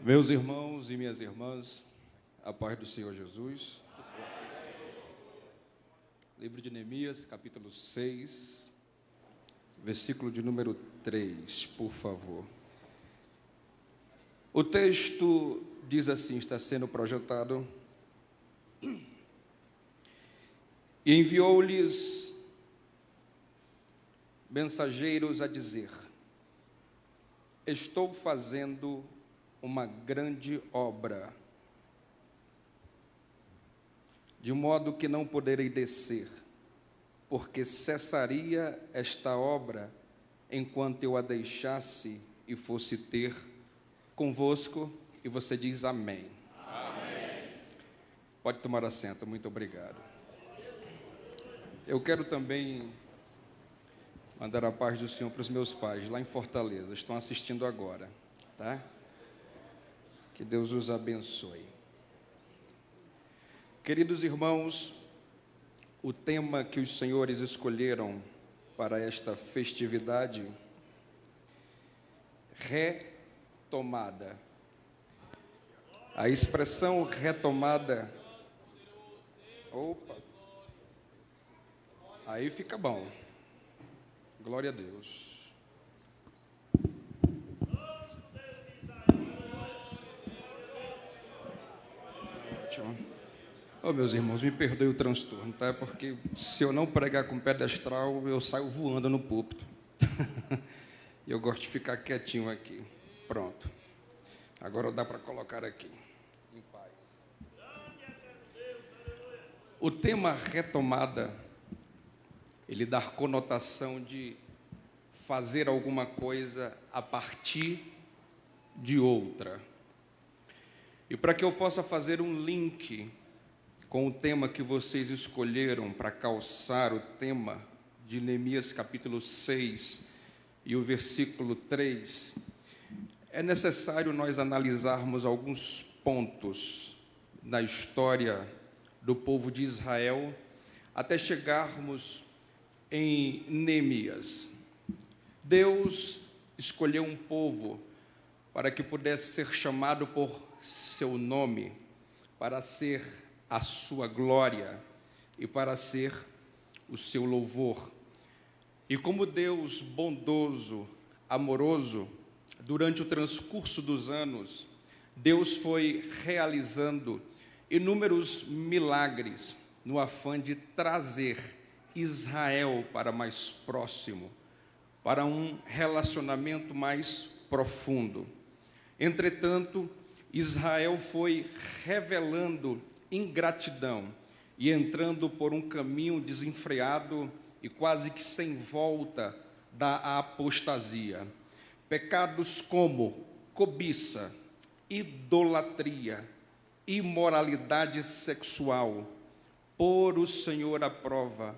Meus irmãos e minhas irmãs, a paz do Senhor Jesus. Livro de Neemias, capítulo 6, versículo de número 3, por favor. O texto diz assim, está sendo projetado. E enviou-lhes mensageiros a dizer: estou fazendo uma grande obra, de modo que não poderei descer, porque cessaria esta obra enquanto eu a deixasse e fosse ter convosco. E você diz amém. Amém. Pode tomar assento, muito obrigado. Eu quero também mandar a paz do Senhor para os meus pais, lá em Fortaleza, estão assistindo agora, tá? Que Deus os abençoe. Queridos irmãos, o tema que os senhores escolheram para esta festividade, retomada. A expressão retomada, opa, aí fica bom. Glória a Deus. Ótimo. Oh, meus irmãos, me perdoe o transtorno, tá? Porque se eu não pregar com pedestral, eu saio voando no púlpito. E eu gosto de ficar quietinho aqui. Pronto. Agora dá para colocar aqui, em paz. O tema retomada, ele dá conotação de fazer alguma coisa a partir de outra. E para que eu possa fazer um link com o tema que vocês escolheram para calçar o tema de Neemias capítulo 6 e o versículo 3, é necessário nós analisarmos alguns pontos na história do povo de Israel até chegarmos em Neemias. Deus escolheu um povo para que pudesse ser chamado por seu nome, para ser a sua glória e para ser o seu louvor. E como Deus bondoso, amoroso, durante o transcurso dos anos, Deus foi realizando inúmeros milagres no afã de trazer Israel para mais próximo, para um relacionamento mais profundo. Entretanto, Israel foi revelando ingratidão e entrando por um caminho desenfreado e quase que sem volta da apostasia. Pecados como cobiça, idolatria, imoralidade sexual, pôr o Senhor à prova,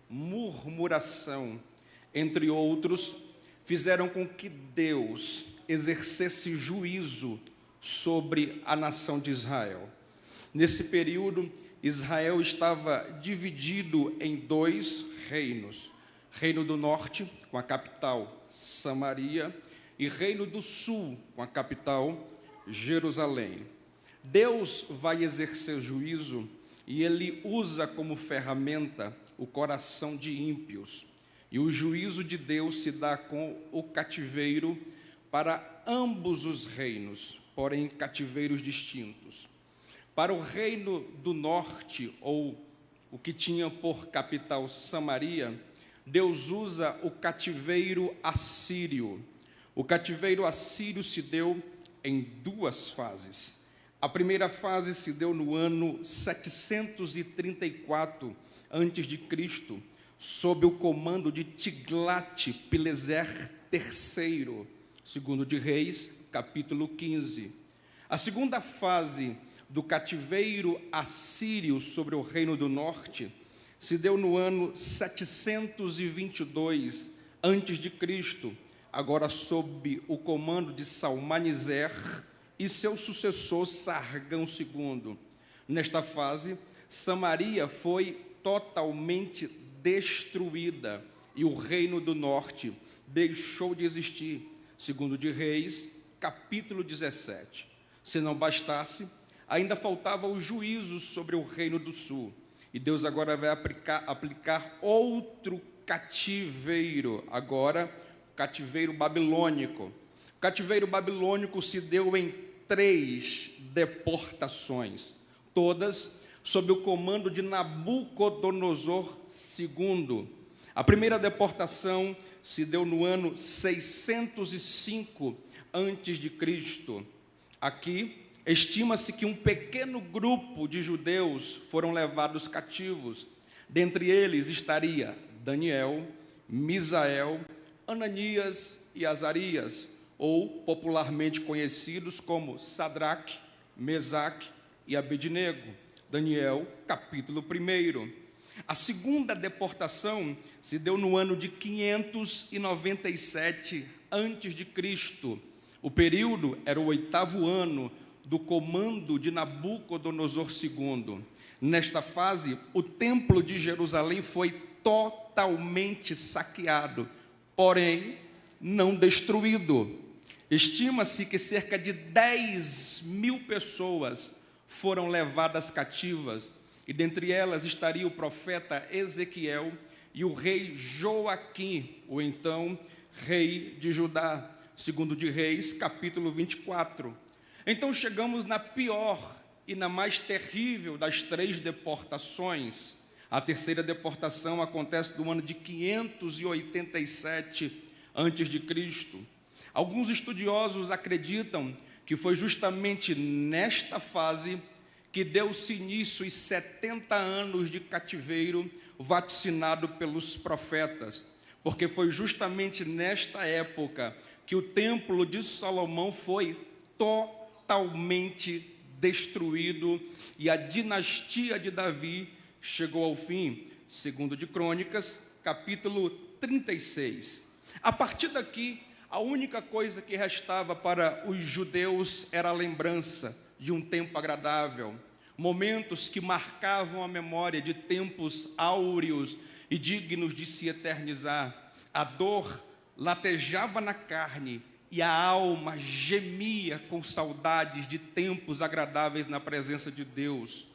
murmuração, entre outros, fizeram com que Deus exercesse juízo sobre a nação de Israel. Nesse período, Israel estava dividido em dois reinos: Reino do Norte, com a capital Samaria, e Reino do Sul, com a capital Jerusalém. Deus vai exercer juízo e ele usa como ferramenta o coração de ímpios. E o juízo de Deus se dá com o cativeiro para ambos os reinos, porém cativeiros distintos. Para o reino do norte, ou o que tinha por capital Samaria, Deus usa o cativeiro assírio. O cativeiro assírio se deu em duas fases. A primeira fase se deu no ano 734 a.C., sob o comando de Tiglat-Pileser III, segundo de Reis, capítulo 15. A segunda fase do cativeiro assírio sobre o reino do norte se deu no ano 722 a.C., agora sob o comando de Salmaniser e seu sucessor Sargão II. Nesta fase, Samaria foi totalmente destruída e o reino do norte deixou de existir, segundo de Reis, capítulo 17. Se não bastasse, ainda faltava o juízo sobre o reino do sul. E Deus agora vai aplicar outro cativeiro, agora o cativeiro babilônico. O cativeiro babilônico se deu em 3 deportações, todas sob o comando de Nabucodonosor II. A primeira deportação se deu no ano 605 a.C. Aqui, estima-se que um pequeno grupo de judeus foram levados cativos. Dentre eles estaria Daniel, Misael, Ananias e Azarias, ou popularmente conhecidos como Sadraque, Mesaque e Abednego. Daniel, capítulo 1. A segunda deportação se deu no ano de 597 a.C. O período era o 8º ano do comando de Nabucodonosor II. Nesta fase, o templo de Jerusalém foi totalmente saqueado, porém não destruído. Estima-se que cerca de 10.000 pessoas foram levadas cativas, e dentre elas estaria o profeta Ezequiel e o rei Joaquim, o então rei de Judá, segundo de Reis, capítulo 24. Então chegamos na pior e na mais terrível das 3 deportações. A terceira deportação acontece no ano de 587 a.C. Alguns estudiosos acreditam que foi justamente nesta fase que deu-se início aos 70 anos de cativeiro vaticinado pelos profetas, porque foi justamente nesta época que o templo de Salomão foi totalmente destruído e a dinastia de Davi chegou ao fim, segundo de Crônicas, capítulo 36. A partir daqui, a única coisa que restava para os judeus era a lembrança de um tempo agradável, momentos que marcavam a memória de tempos áureos e dignos de se eternizar. A dor latejava na carne e a alma gemia com saudades de tempos agradáveis na presença de Deus.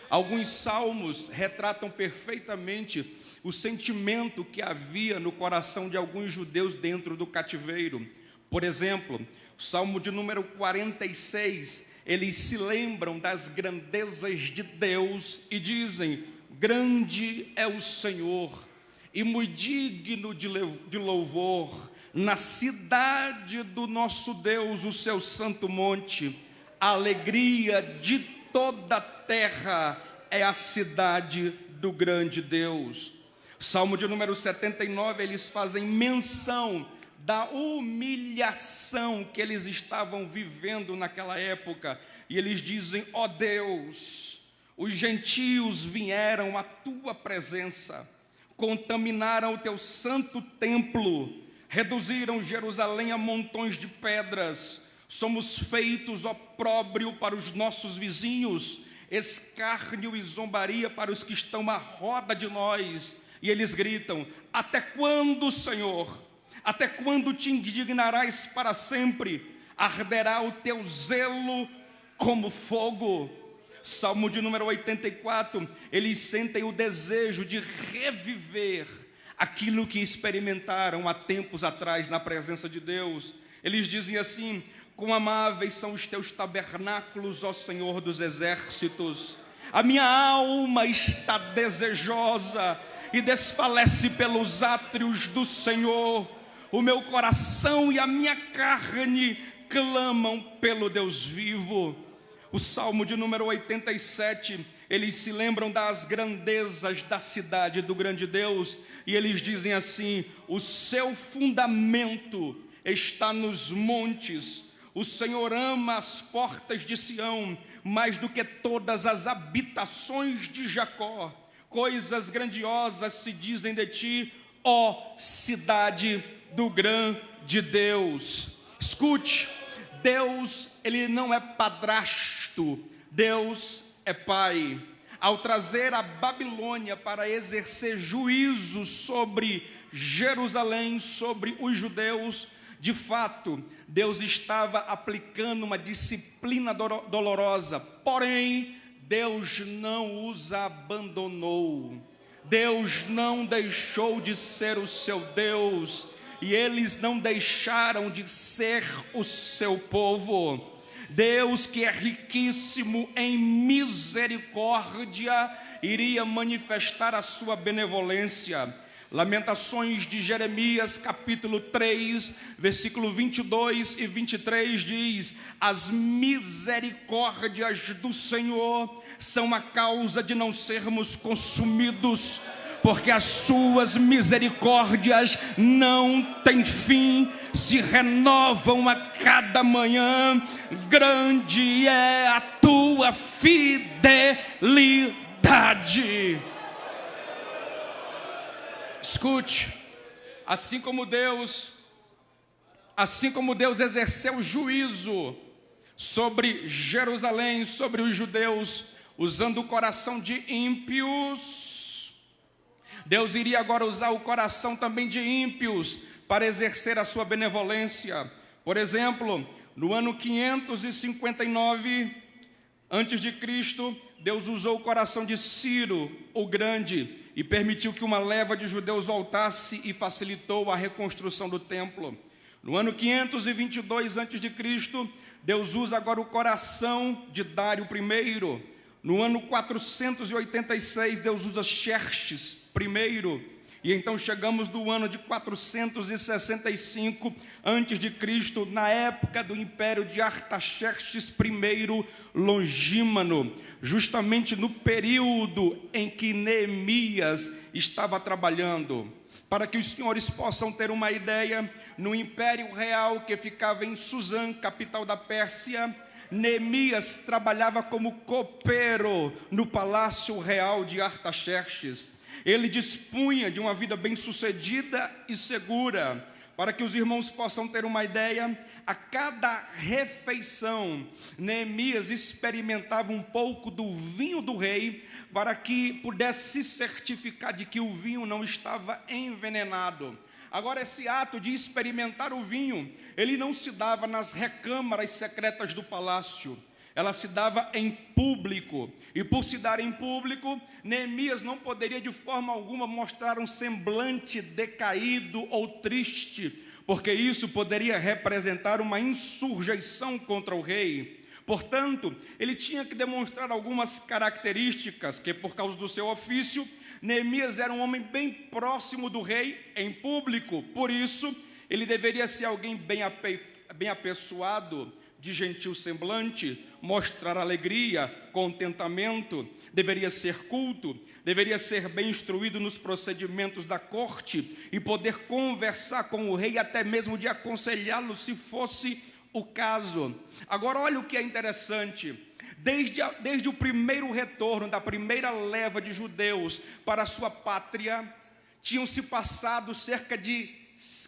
Alguns salmos retratam perfeitamente o sentimento que havia no coração de alguns judeus dentro do cativeiro. Por exemplo, o Salmo de número 46, eles se lembram das grandezas de Deus e dizem: grande é o Senhor e muito digno de louvor na cidade do nosso Deus, o seu santo monte. A alegria de toda a terra é a cidade do grande Deus. Salmo de número 79, eles fazem menção da humilhação que eles estavam vivendo naquela época, e eles dizem: ó Deus, os gentios vieram à tua presença, contaminaram o teu santo templo, reduziram Jerusalém a montões de pedras, somos feitos opróbrio para os nossos vizinhos, escárnio e zombaria para os que estão à roda de nós. E eles gritam: até quando, Senhor? Até quando te indignarás para sempre? Arderá o teu zelo como fogo. Salmo de número 84, eles sentem o desejo de reviver aquilo que experimentaram há tempos atrás na presença de Deus. Eles dizem assim: quão amáveis são os teus tabernáculos, ó Senhor dos exércitos. A minha alma está desejosa e desfalece pelos átrios do Senhor. O meu coração e a minha carne clamam pelo Deus vivo. O Salmo de número 87, eles se lembram das grandezas da cidade do grande Deus, e eles dizem assim: o seu fundamento está nos montes, o Senhor ama as portas de Sião, mais do que todas as habitações de Jacó. Coisas grandiosas se dizem de ti, ó cidade do grande Deus. Escute, Deus, ele não é padrasto, Deus é pai. Ao trazer a Babilônia para exercer juízo sobre Jerusalém, sobre os judeus, De fato, Deus estava aplicando uma disciplina dolorosa, porém, Deus não os abandonou. Deus não deixou de ser o seu Deus, e eles não deixaram de ser o seu povo. Deus, que é riquíssimo em misericórdia, iria manifestar a sua benevolência. Lamentações de Jeremias, capítulo 3, versículo 22 e 23 diz: as misericórdias do Senhor são a causa de não sermos consumidos, porque as suas misericórdias não têm fim, se renovam a cada manhã. Grande é a tua fidelidade. Escute, assim como Deus exerceu juízo sobre Jerusalém, sobre os judeus, usando o coração de ímpios, Deus iria agora usar o coração também de ímpios para exercer a sua benevolência. Por exemplo, no ano 559 a.C., Deus usou o coração de Ciro, o Grande, e permitiu que uma leva de judeus voltasse e facilitou a reconstrução do templo. No ano 522 a.C., Deus usa agora o coração de Dário I. No ano 486, Deus usa Xerxes I. E então chegamos no ano de 465 a.C., na época do império de Artaxerxes I Longímano, justamente no período em que Neemias estava trabalhando. Para que os senhores possam ter uma ideia, no Império Real que ficava em Suzã, capital da Pérsia, Neemias trabalhava como copeiro no palácio real de Artaxerxes. Ele dispunha de uma vida bem-sucedida e segura. Para que os irmãos possam ter uma ideia, a cada refeição, Neemias experimentava um pouco do vinho do rei, para que pudesse se certificar de que o vinho não estava envenenado. Agora, esse ato de experimentar o vinho, ele não se dava nas recâmaras secretas do palácio, ela se dava em público. E por se dar em público, Neemias não poderia de forma alguma mostrar um semblante decaído ou triste, porque isso poderia representar uma insurreição contra o rei. Portanto, ele tinha que demonstrar algumas características que, por causa do seu ofício, Neemias era um homem bem próximo do rei em público. Por isso, ele deveria ser alguém bem apessoado, de gentil semblante, mostrar alegria, contentamento, deveria ser culto, deveria ser bem instruído nos procedimentos da corte e poder conversar com o rei, até mesmo de aconselhá-lo se fosse o caso. Agora, olha o que é interessante. Desde o primeiro retorno da primeira leva de judeus para a sua pátria, tinham se passado cerca de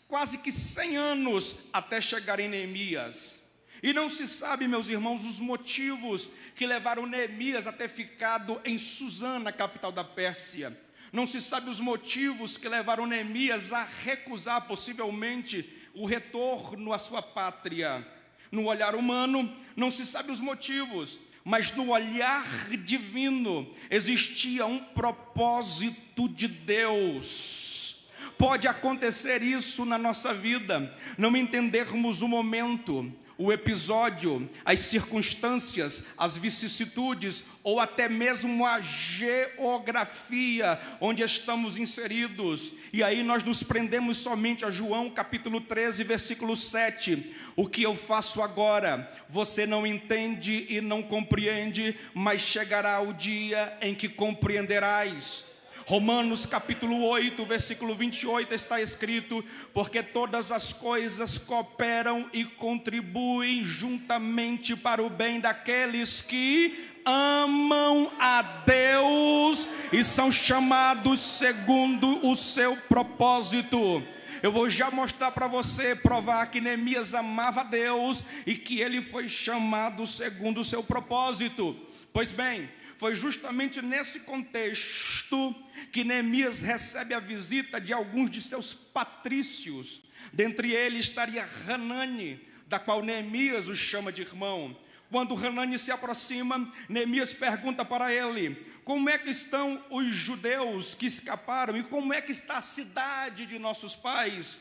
quase que 100 anos até chegar em Neemias. E não se sabe, meus irmãos, os motivos que levaram Neemias a ter ficado em Suzã, na capital da Pérsia. Não se sabe os motivos que levaram Neemias a recusar possivelmente o retorno à sua pátria. No olhar humano, não se sabe os motivos, mas no olhar divino existia um propósito de Deus. Pode acontecer isso na nossa vida, não entendermos o momento, o episódio, as circunstâncias, as vicissitudes ou até mesmo a geografia onde estamos inseridos. E aí nós nos prendemos somente a João capítulo 13, versículo 7. O que eu faço agora, você não entende e não compreende, mas chegará o dia em que compreenderás. Romanos capítulo 8, versículo 28 está escrito: porque todas as coisas cooperam e contribuem juntamente para o bem daqueles que amam a Deus e são chamados segundo o seu propósito. Eu vou já mostrar para você, provar que Neemias amava a Deus e que ele foi chamado segundo o seu propósito. Pois bem, Foi justamente nesse contexto que Neemias recebe a visita de alguns de seus patrícios. Dentre eles estaria Hanani, da qual Neemias o chama de irmão. Quando Hanani se aproxima, Neemias pergunta para ele: como é que estão os judeus que escaparam e como é que está a cidade de nossos pais?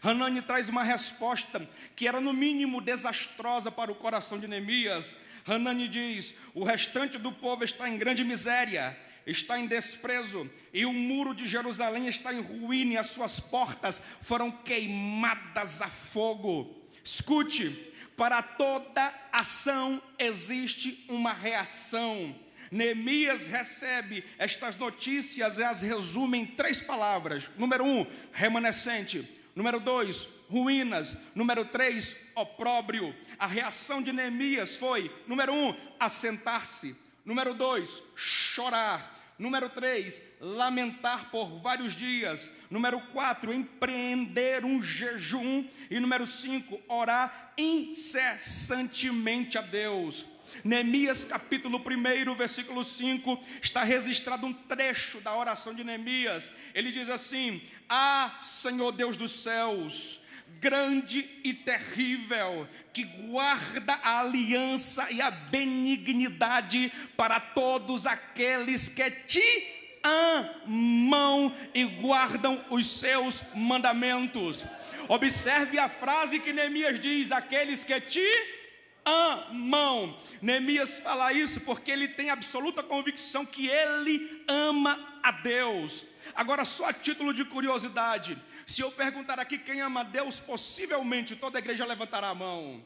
Hanani traz uma resposta que era no mínimo desastrosa para o coração de Neemias. Hanani diz: o restante do povo está em grande miséria, está em desprezo, e o muro de Jerusalém está em ruína, e as suas portas foram queimadas a fogo. Escute, para toda ação existe uma reação. Neemias recebe estas notícias e as resume em 3 palavras. Número 1, remanescente. Número 2, ruínas. Número 3, opróbrio. A reação de Neemias foi: número 1, assentar-se. Número 2, chorar. Número 3, lamentar por vários dias. Número 4, empreender um jejum. E número 5, orar incessantemente a Deus. Neemias capítulo 1, versículo 5, está registrado um trecho da oração de Neemias. Ele diz assim: ah, Senhor Deus dos céus, grande e terrível, que guarda a aliança e a benignidade para todos aqueles que te amam e guardam os seus mandamentos. Observe a frase que Neemias diz: aqueles que te amam. Neemias fala isso porque ele tem absoluta convicção que ele ama a Deus. Agora, só a título de curiosidade, se eu perguntar aqui quem ama a Deus, possivelmente toda a igreja levantará a mão.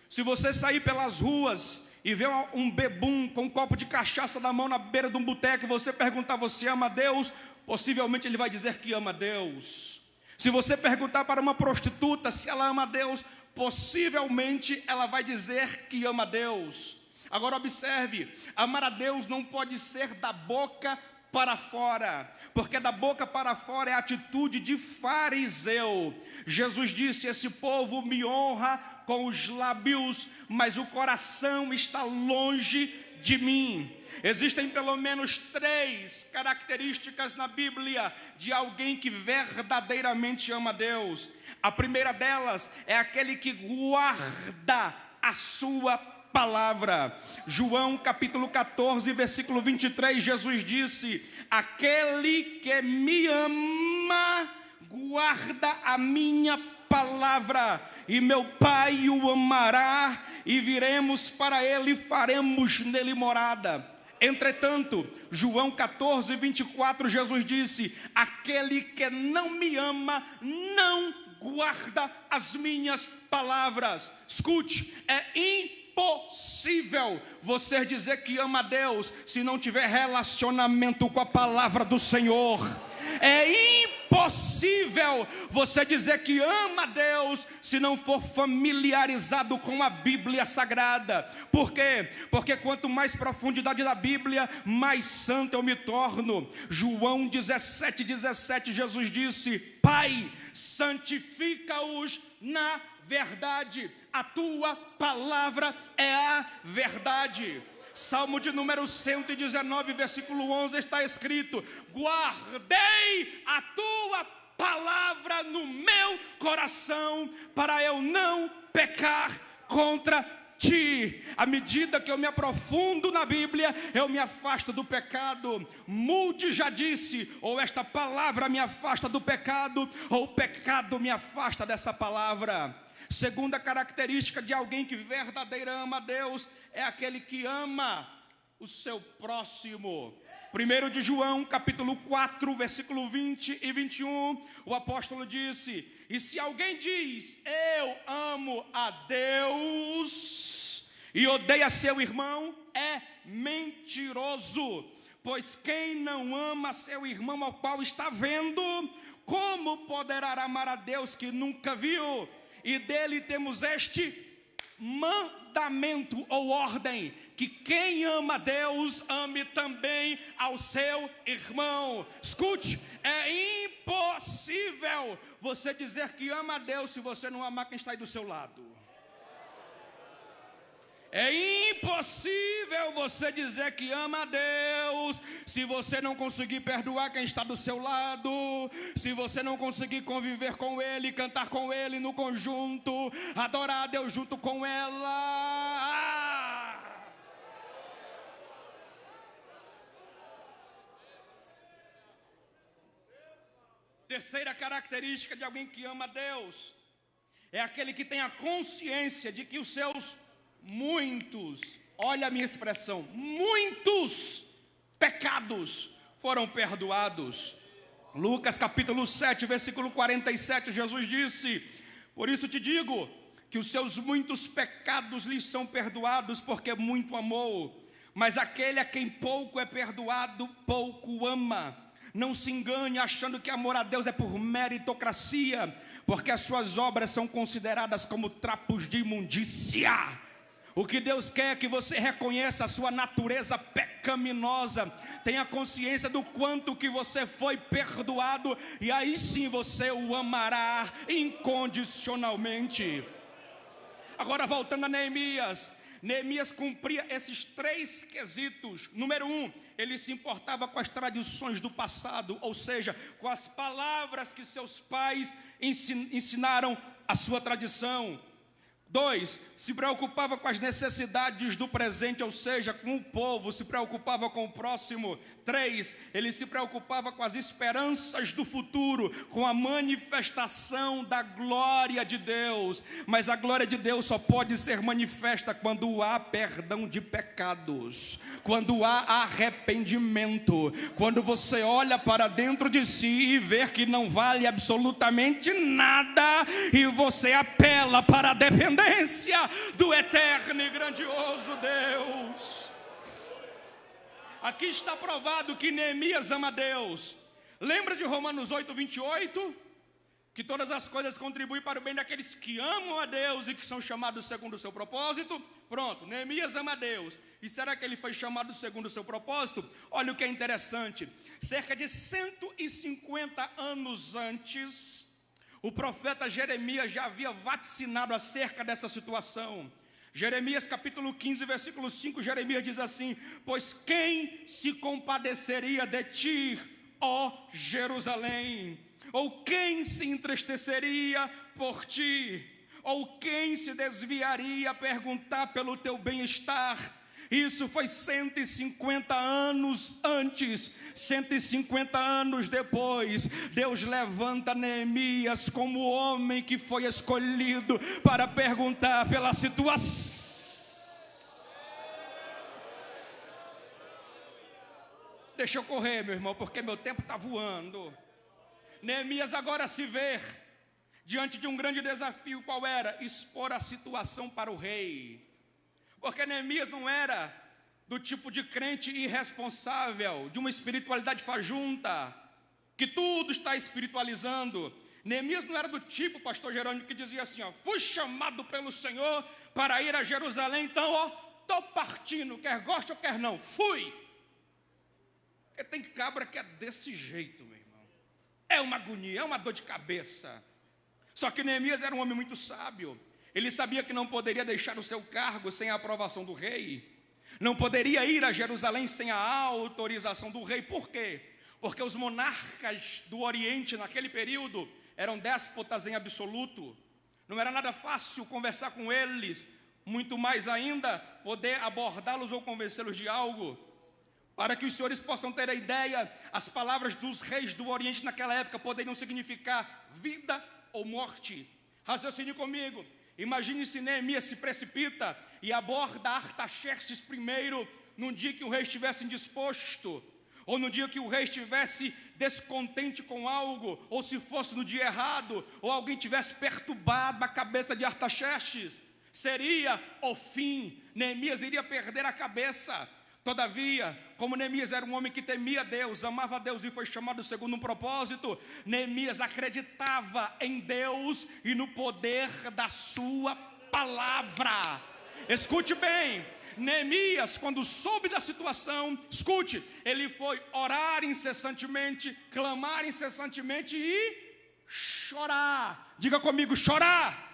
Se você sair pelas ruas e ver um bebum com um copo de cachaça na mão na beira de um boteco, e você perguntar: você ama a Deus? Possivelmente ele vai dizer que ama a Deus. Se você perguntar para uma prostituta se ela ama a Deus, possivelmente ela vai dizer que ama a Deus. Agora observe, amar a Deus não pode ser da boca para fora, porque da boca para fora é atitude de fariseu. Jesus disse: esse povo me honra com os lábios, mas o coração está longe de mim. Existem pelo menos 3 características na Bíblia de alguém que verdadeiramente ama a Deus. A primeira delas é aquele que guarda a sua palavra. João capítulo 14, versículo 23, Jesus disse: aquele que me ama guarda a minha palavra, e meu Pai o amará, e viremos para ele e faremos nele morada. Entretanto, João 14, 24, Jesus disse: aquele que não me ama não guarda as minhas palavras. Escute, é impossível você dizer que ama a Deus se não tiver relacionamento com a palavra do Senhor. É impossível você dizer que ama a Deus se não for familiarizado com a Bíblia Sagrada. Por quê? Porque quanto mais profundidade da Bíblia, mais santo eu me torno. João 17, 17, Jesus disse: Pai, santifica-os na verdade, a tua palavra é a verdade. Salmo de número 119, versículo 11 está escrito: guardei a tua palavra no meu coração, para eu não pecar contra ti. À medida que eu me aprofundo na Bíblia, eu me afasto do pecado. Moody já disse: ou esta palavra me afasta do pecado, ou o pecado me afasta dessa palavra. Segunda característica de alguém que verdadeiramente ama a Deus é aquele que ama o seu próximo. 1 de João, capítulo 4, versículo 20 e 21, o apóstolo disse: e se alguém diz, eu amo a Deus, e odeia seu irmão, é mentiroso. Pois quem não ama seu irmão ao qual está vendo, como poderá amar a Deus que nunca viu? E dele temos este mandamento ou ordem, que quem ama a Deus, ame também ao seu irmão. Escute, é impossível você dizer que ama a Deus se você não amar quem está aí do seu lado. É impossível você dizer que ama a Deus se você não conseguir perdoar quem está do seu lado, se você não conseguir conviver com Ele, cantar com Ele no conjunto, adorar a Deus junto com ela. Terceira característica de alguém que ama a Deus é aquele que tem a consciência de que os seus olha a minha expressão, muitos pecados foram perdoados. Lucas capítulo 7, versículo 47, Jesus disse: por isso te digo que os seus muitos pecados lhes são perdoados, porque muito amou. Mas aquele a quem pouco é perdoado, pouco ama. Não se engane achando que amor a Deus é por meritocracia, porque as suas obras são consideradas como trapos de imundícia. O que Deus quer é que você reconheça a sua natureza pecaminosa, tenha consciência do quanto que você foi perdoado, e aí sim você o amará incondicionalmente. Agora voltando a Neemias, Neemias cumpria esses 3 quesitos. Número 1, ele se importava com as tradições do passado, ou seja, com as palavras que seus pais ensinaram à sua tradição. 2, se preocupava com as necessidades do presente, ou seja, com o povo, se preocupava com o próximo. 3, ele se preocupava com as esperanças do futuro, com a manifestação da glória de Deus. Mas a glória de Deus só pode ser manifesta quando há perdão de pecados, quando há arrependimento, quando você olha para dentro de si e vê que não vale absolutamente nada, e você apela para a dependência do eterno e grandioso Deus. Aqui está provado que Neemias ama a Deus. Lembra de Romanos 8, 28? Que todas as coisas contribuem para o bem daqueles que amam a Deus e que são chamados segundo o seu propósito. Pronto, Neemias ama a Deus. E será que ele foi chamado segundo o seu propósito? Olha o que é interessante. Cerca de 150 anos antes, o profeta Jeremias já havia vaticinado acerca dessa situação. Jeremias capítulo 15, versículo 5, Jeremias diz assim: pois quem se compadeceria de ti, ó Jerusalém? Ou quem se entristeceria por ti? Ou quem se desviaria a perguntar pelo teu bem-estar? Isso foi 150 anos antes. 150 anos depois, Deus levanta Neemias como homem que foi escolhido para perguntar pela situação. Deixa eu correr, meu irmão, porque meu tempo está voando. Neemias agora se vê diante de um grande desafio. Qual era? Expor a situação para o rei. Porque Neemias não era do tipo de crente irresponsável, de uma espiritualidade fajunta, que tudo está espiritualizando. Neemias não era do tipo, pastor Jerônimo, que dizia assim: ó, fui chamado pelo Senhor para ir a Jerusalém, então ó, estou partindo, quer goste ou quer não, fui. Porque tem cabra que é desse jeito, meu irmão. É uma agonia, é uma dor de cabeça. Só que Neemias era um homem muito sábio. Ele sabia que não poderia deixar o seu cargo sem a aprovação do rei. Não poderia ir a Jerusalém sem a autorização do rei. Por quê? Porque os monarcas do Oriente naquele período eram déspotas em absoluto. Não era nada fácil conversar com eles, muito mais ainda poder abordá-los ou convencê-los de algo. Para que os senhores possam ter a ideia, as palavras dos reis do Oriente naquela época poderiam significar vida ou morte. Raciocine comigo. Imagine se Neemias se precipita e aborda Artaxerxes primeiro, num dia que o rei estivesse indisposto, ou no dia que o rei estivesse descontente com algo, ou se fosse no dia errado, ou alguém tivesse perturbado a cabeça de Artaxerxes. Seria o fim. Neemias iria perder a cabeça. Todavia, como Neemias era um homem que temia Deus, amava a Deus e foi chamado segundo um propósito, Neemias acreditava em Deus e no poder da sua palavra. Escute bem, Neemias, quando soube da situação, escute, ele foi orar incessantemente, clamar incessantemente e chorar. Diga comigo, chorar.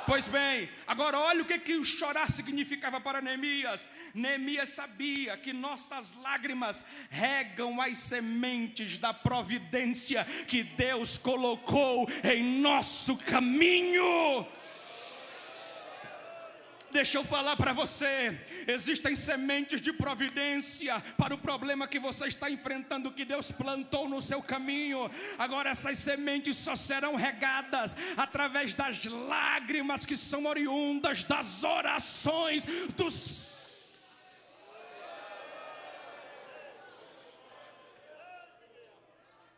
Pois bem, agora olha o que o chorar significava para Neemias. Neemias sabia que nossas lágrimas regam as sementes da providência que Deus colocou em nosso caminho. Deixa eu falar para você, existem sementes de providência para o problema que você está enfrentando, que Deus plantou no seu caminho. Agora essas sementes só serão regadas através das lágrimas que são oriundas das orações dos...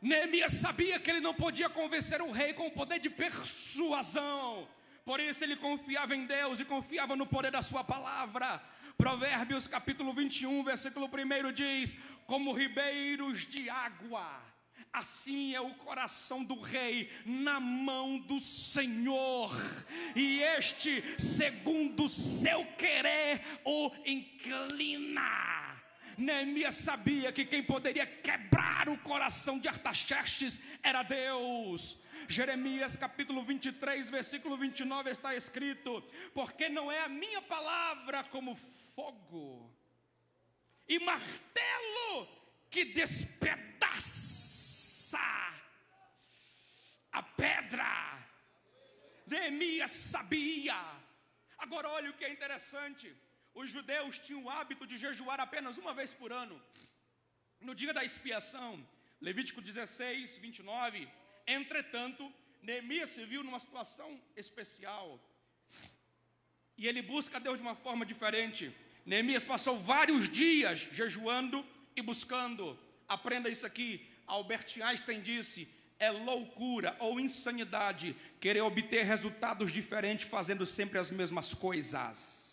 Neemias sabia que ele não podia convencer o rei com o poder de persuasão. Por isso ele confiava em Deus e confiava no poder da sua palavra. Provérbios capítulo 21, versículo 1 diz: como ribeiros de água, assim é o coração do rei na mão do Senhor, e este, segundo seu querer, o inclina. Neemias sabia que quem poderia quebrar o coração de Artaxerxes era Deus. Jeremias capítulo 23, versículo 29 está escrito: porque não é a minha palavra como fogo e martelo que despedaça a pedra. Neemias sabia. Agora olha o que é interessante: os judeus tinham o hábito de jejuar apenas uma vez por ano, no dia da expiação. Levítico 16, 29. Entretanto, Neemias se viu numa situação especial, e ele busca a Deus de uma forma diferente. Neemias passou vários dias jejuando e buscando. Aprenda isso aqui. Albert Einstein disse: é loucura ou insanidade querer obter resultados diferentes fazendo sempre as mesmas coisas.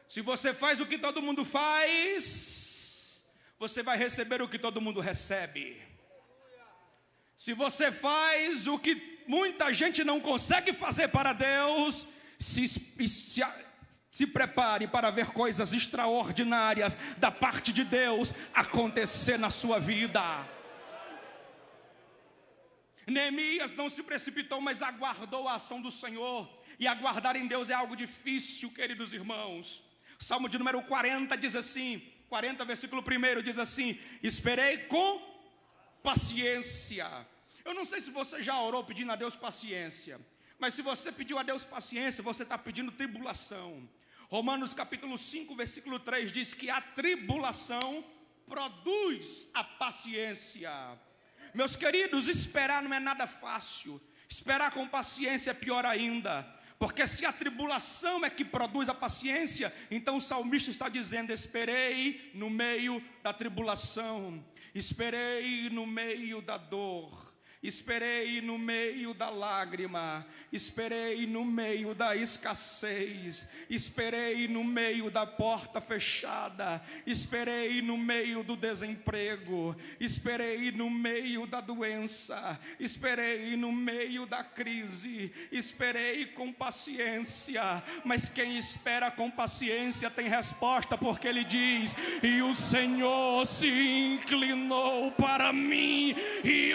Se você faz o que todo mundo faz, você vai receber o que todo mundo recebe. Se você faz o que muita gente não consegue fazer para Deus, se prepare para ver coisas extraordinárias da parte de Deus acontecer na sua vida. Neemias não se precipitou, mas aguardou a ação do Senhor. E aguardar em Deus é algo difícil, queridos irmãos. Salmo de número 40 diz assim, 40 versículo 1 diz assim: esperei com paciência. Eu não sei se você já orou pedindo a Deus paciência, mas se você pediu a Deus paciência, você está pedindo tribulação. Romanos capítulo 5 versículo 3 diz que a tribulação produz a paciência. Meus queridos, esperar não é nada fácil. Esperar com paciência é pior ainda, porque se a tribulação é que produz a paciência, então o salmista está dizendo: esperei no meio da tribulação, esperei no meio da dor, esperei no meio da lágrima, esperei no meio da escassez, esperei no meio da porta fechada, esperei no meio do desemprego, esperei no meio da doença, esperei no meio da crise, esperei com paciência. Mas quem espera com paciência tem resposta, porque ele diz: e o Senhor se inclinou para mim e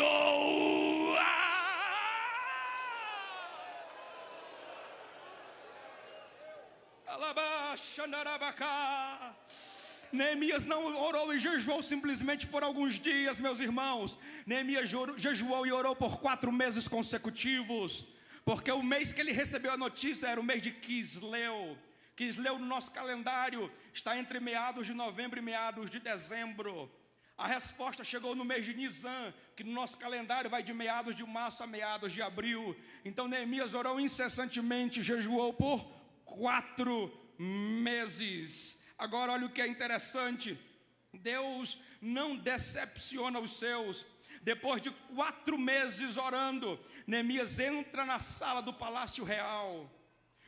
Neemias não orou e jejuou simplesmente por alguns dias, meus irmãos. Neemias jejuou e orou por 4 meses consecutivos, porque o mês que ele recebeu a notícia era o mês de Quisleu. Quisleu no nosso calendário está entre meados de novembro e meados de dezembro. A resposta chegou no mês de Nisan, que no nosso calendário vai de meados de março a meados de abril. Então Neemias orou incessantemente, jejuou por 4 meses. Agora olha o que é interessante: Deus não decepciona os seus. Depois de 4 meses orando, Neemias entra na sala do palácio real.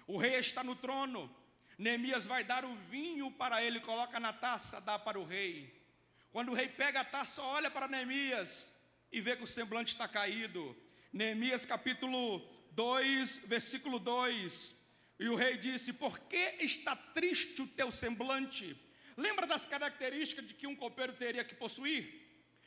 O rei está no trono. Neemias vai dar o vinho para ele, coloca na taça, dá para o rei. Quando o rei pega a taça, olha para Neemias e vê que o semblante está caído. Neemias capítulo 2, versículo 2. E o rei disse: por que está triste o teu semblante? Lembra das características de que um copeiro teria que possuir?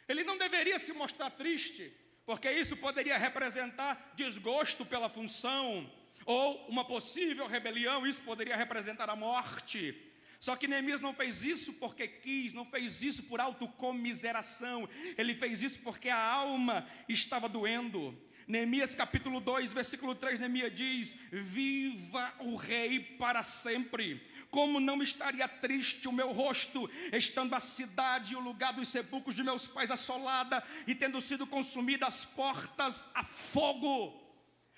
Ele não deveria se mostrar triste, porque isso poderia representar desgosto pela função, ou uma possível rebelião, isso poderia representar a morte. Só que Neemias não fez isso porque quis, não fez isso por autocomiseração, ele fez isso porque a alma estava doendo. Neemias capítulo 2, versículo 3, Neemias diz: viva o rei para sempre. Como não estaria triste o meu rosto, estando a cidade e o lugar dos sepulcros de meus pais assolada, e tendo sido consumida as portas a fogo.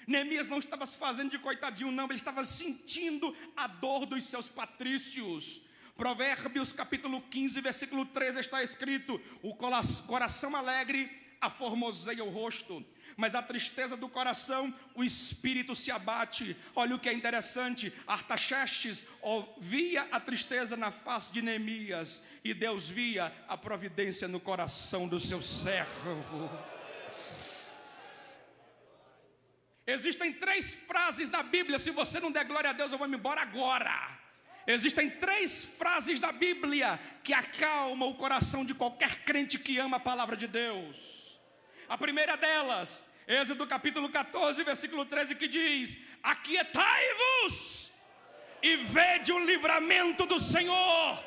Neemias não estava se fazendo de coitadinho, não, ele estava sentindo a dor dos seus patrícios. Provérbios capítulo 15, versículo 13 está escrito: o coração alegre aformoseia o rosto, mas a tristeza do coração, o espírito se abate. Olha o que é interessante, Artaxerxes via a tristeza na face de Neemias, e Deus via a providência no coração do seu servo. Existem 3 frases na Bíblia, se você não der glória a Deus eu vou me embora agora. Existem 3 frases da Bíblia que acalmam o coração de qualquer crente que ama a palavra de Deus. A primeira delas, Êxodo capítulo 14, versículo 13, que diz: aquietai-vos e vede o livramento do Senhor.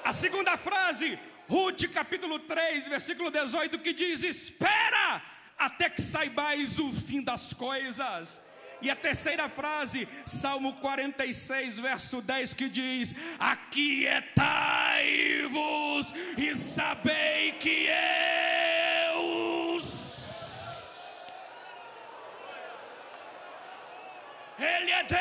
A segunda frase, Ruth capítulo 3, versículo 18, que diz: espera até que saibais o fim das coisas. E a terceira frase, Salmo 46, verso 10, que diz: aquietai-vos e sabei que Ele é Deus.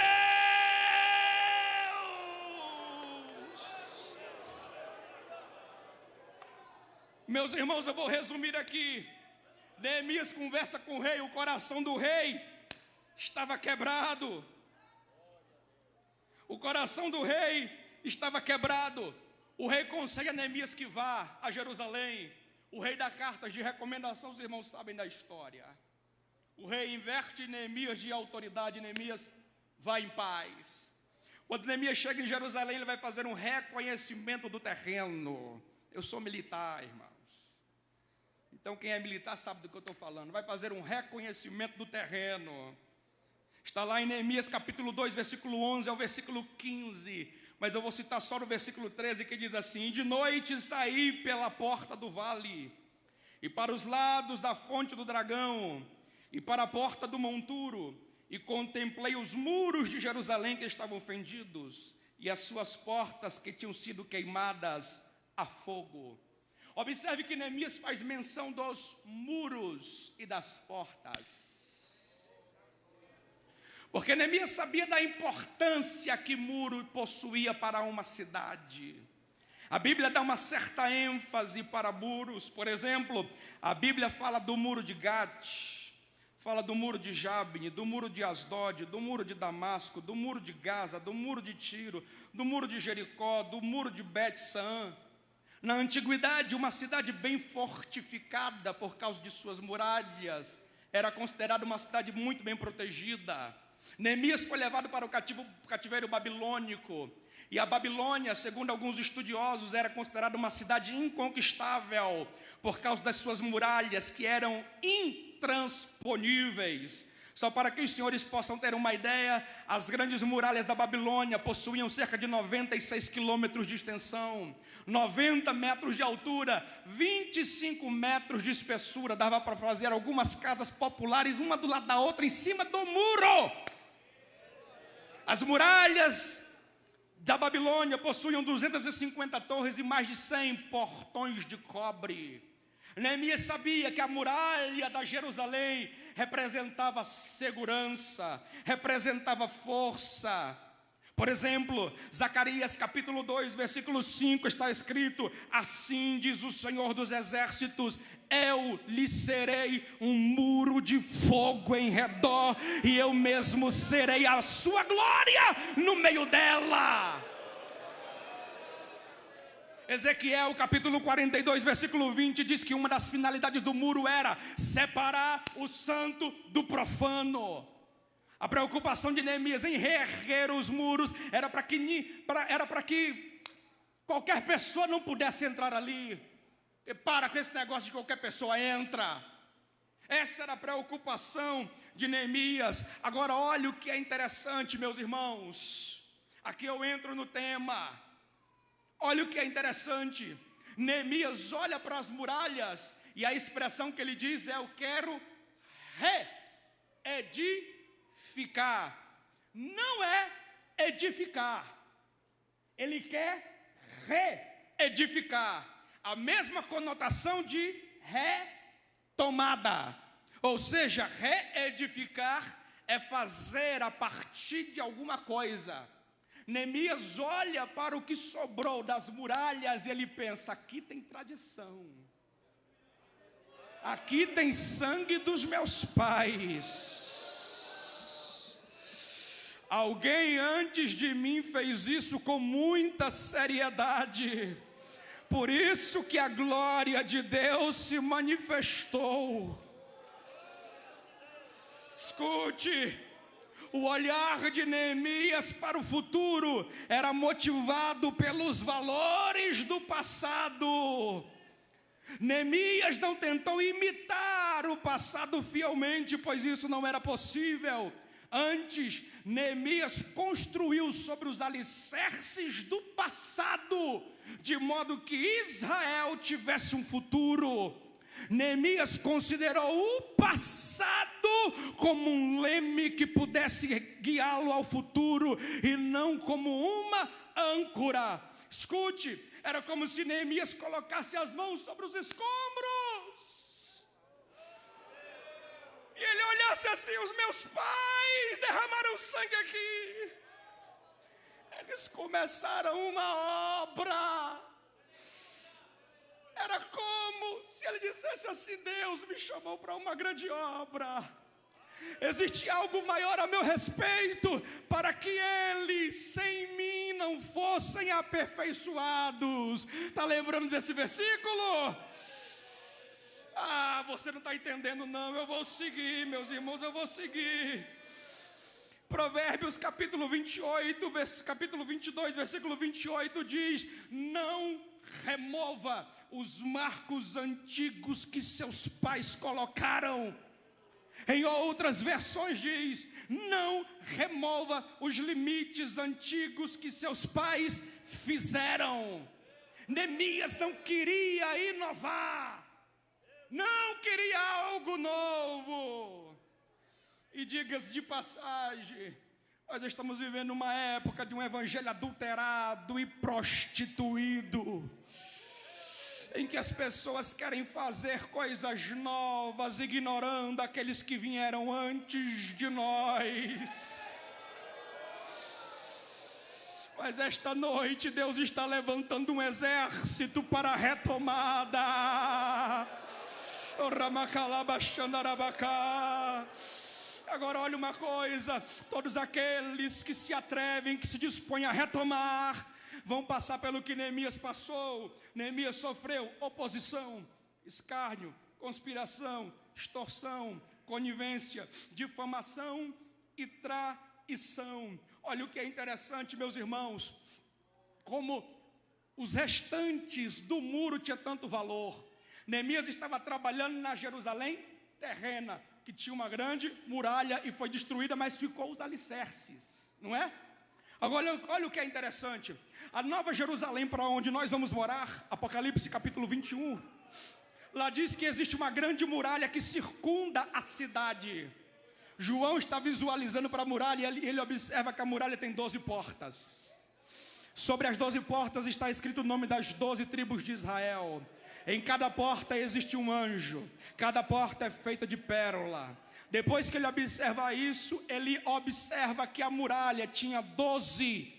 Meus irmãos, eu vou resumir aqui. Neemias conversa com o rei, o coração do rei estava quebrado. O coração do rei estava quebrado. O rei aconselha Neemias que vá a Jerusalém. O rei dá cartas de recomendação, os irmãos sabem da história. O rei inverte Neemias de autoridade, Neemias vai em paz. Quando Neemias chega em Jerusalém, ele vai fazer um reconhecimento do terreno. Eu sou militar, irmãos. Então quem é militar sabe do que eu estou falando. Vai fazer um reconhecimento do terreno. Está lá em Neemias capítulo 2, versículo 11 ao versículo 15. Mas eu vou citar só no versículo 13, que diz assim: de noite saí pela porta do vale, e para os lados da fonte do dragão, e para a porta do monturo, e contemplei os muros de Jerusalém que estavam fendidos, e as suas portas que tinham sido queimadas a fogo. Observe que Neemias faz menção dos muros e das portas, porque Neemias sabia da importância que muro possuía para uma cidade. A Bíblia dá uma certa ênfase para muros. Por exemplo, a Bíblia fala do muro de Gate, fala do muro de Jabne, do muro de Asdod, do muro de Damasco, do muro de Gaza, do muro de Tiro, do muro de Jericó, do muro de Bet-Saã. Na antiguidade, uma cidade bem fortificada por causa de suas muralhas era considerada uma cidade muito bem protegida. Neemias foi levado para o cativeiro babilônico, e a Babilônia, segundo alguns estudiosos, era considerada uma cidade inconquistável por causa das suas muralhas, que eram intransponíveis. Só para que os senhores possam ter uma ideia, as grandes muralhas da Babilônia possuíam cerca de 96 quilômetros de extensão, 90 metros de altura, 25 metros de espessura. Dava para fazer algumas casas populares, uma do lado da outra, em cima do muro. As muralhas da Babilônia possuíam 250 torres e mais de 100 portões de cobre. Neemias sabia que a muralha da Jerusalém representava segurança, representava força. Por exemplo, Zacarias capítulo 2, versículo 5 está escrito: assim diz o Senhor dos exércitos, eu lhe serei um muro de fogo em redor, e eu mesmo serei a sua glória no meio dela. Ezequiel capítulo 42, versículo 20 diz que uma das finalidades do muro era separar o santo do profano. A preocupação de Neemias em reerguer os muros era para que qualquer pessoa não pudesse entrar ali. E para com esse negócio de qualquer pessoa entra. Essa era a preocupação de Neemias. Agora olha o que é interessante, meus irmãos. Aqui eu entro no tema. Olha o que é interessante. Neemias olha para as muralhas e a expressão que ele diz é: eu quero reedificar. Não é edificar. Ele quer reedificar. A mesma conotação de retomada. Ou seja, reedificar é fazer a partir de alguma coisa. Neemias olha para o que sobrou das muralhas e ele pensa: aqui tem tradição, aqui tem sangue dos meus pais. Alguém antes de mim fez isso com muita seriedade. Por isso que a glória de Deus se manifestou. Escute, o olhar de Neemias para o futuro era motivado pelos valores do passado. Neemias não tentou imitar o passado fielmente, pois isso não era possível. Antes, Neemias construiu sobre os alicerces do passado, de modo que Israel tivesse um futuro. Neemias considerou o passado como um leme que pudesse guiá-lo ao futuro e não como uma âncora. Escute, era como se Neemias colocasse as mãos sobre os escombros e ele olhasse assim: os meus pais derramaram sangue aqui, eles começaram uma obra. Era como se ele dissesse assim: Deus me chamou para uma grande obra. Existe algo maior a meu respeito, para que eles sem mim não fossem aperfeiçoados. Está lembrando desse versículo? Você não está entendendo não. Eu vou seguir, meus irmãos, eu vou seguir. Provérbios capítulo 28, capítulo 22, versículo 28 diz: não remova os marcos antigos que seus pais colocaram. Em outras versões diz: não remova os limites antigos que seus pais fizeram. Neemias não queria inovar, não queria algo novo. E diga-se de passagem, nós estamos vivendo uma época de um evangelho adulterado e prostituído, em que as pessoas querem fazer coisas novas, ignorando aqueles que vieram antes de nós. Mas esta noite Deus está levantando um exército para a retomada. Agora olha uma coisa: todos aqueles que se atrevem, que se dispõem a retomar, vão passar pelo que Neemias passou. Neemias sofreu oposição, escárnio, conspiração, extorsão, conivência, difamação e traição. Olha o que é interessante, meus irmãos, como os restantes do muro tinham tanto valor. Neemias estava trabalhando na Jerusalém terrena, que tinha uma grande muralha e foi destruída, mas ficou os alicerces, não é? Agora olha o que é interessante: a Nova Jerusalém, para onde nós vamos morar, Apocalipse capítulo 21, lá diz que existe uma grande muralha que circunda a cidade. João está visualizando para a muralha e ele observa que a muralha tem 12 portas. Sobre as 12 portas está escrito o nome das 12 tribos de Israel. Em cada porta existe um anjo, cada porta é feita de pérola. Depois que ele observa isso, ele observa que a muralha tinha 12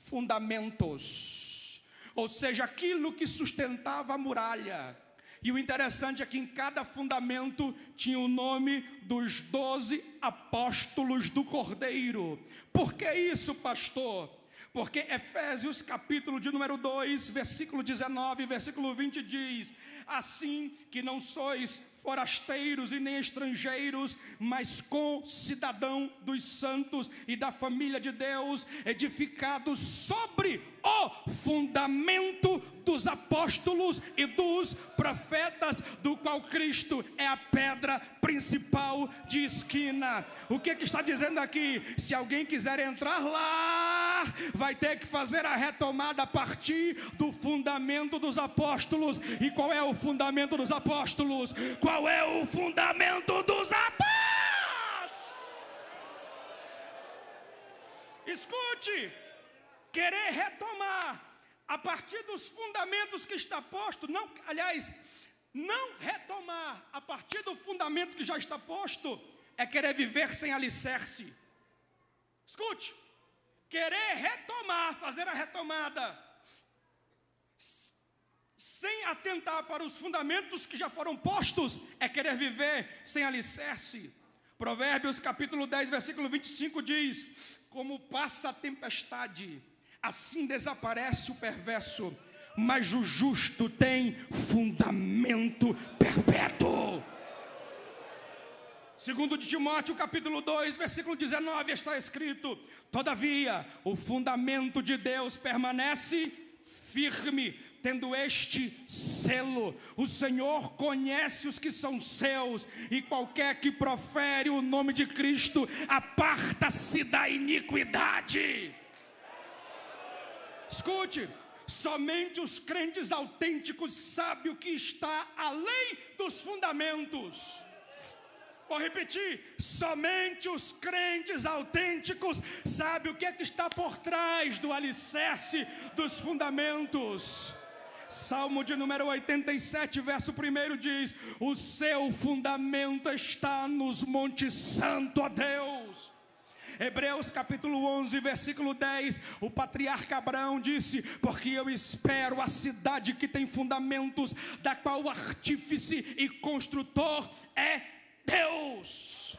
fundamentos, ou seja, aquilo que sustentava a muralha. E o interessante é que em cada fundamento tinha o nome dos 12 apóstolos do Cordeiro. Por que isso, pastor? Porque Efésios capítulo de número 2, versículo 19, versículo 20 diz: assim que não sois forasteiros e nem estrangeiros, mas concidadão dos santos e da família de Deus, edificados sobre o fundamento dos apóstolos e dos profetas, do qual Cristo é a pedra principal de esquina. O que está dizendo aqui? Se alguém quiser entrar lá, vai ter que fazer a retomada a partir do fundamento dos apóstolos. E qual é o fundamento dos apóstolos? Qual é o fundamento dos apóstolos? Escute, querer retomar a partir dos fundamentos que está posto, não retomar a partir do fundamento que já está posto, é querer viver sem alicerce. Escute, querer retomar, fazer a retomada, sem atentar para os fundamentos que já foram postos, é querer viver sem alicerce. Provérbios capítulo 10, versículo 25 diz: como passa a tempestade, assim desaparece o perverso, mas o justo tem fundamento perpétuo. Segundo de Timóteo capítulo 2, versículo 19, está escrito: todavia, o fundamento de Deus permanece firme, tendo este selo: o Senhor conhece os que são seus, e qualquer que profere o nome de Cristo aparta-se da iniquidade. Escute, somente os crentes autênticos sabem o que está além dos fundamentos. Vou repetir, somente os crentes autênticos sabem o que é que está por trás do alicerce dos fundamentos. Salmo de número 87, verso 1 diz: o seu fundamento está nos montes santos, ó Deus. Hebreus capítulo 11, versículo 10, o patriarca Abraão disse: porque eu espero a cidade que tem fundamentos, da qual o artífice e construtor é Deus.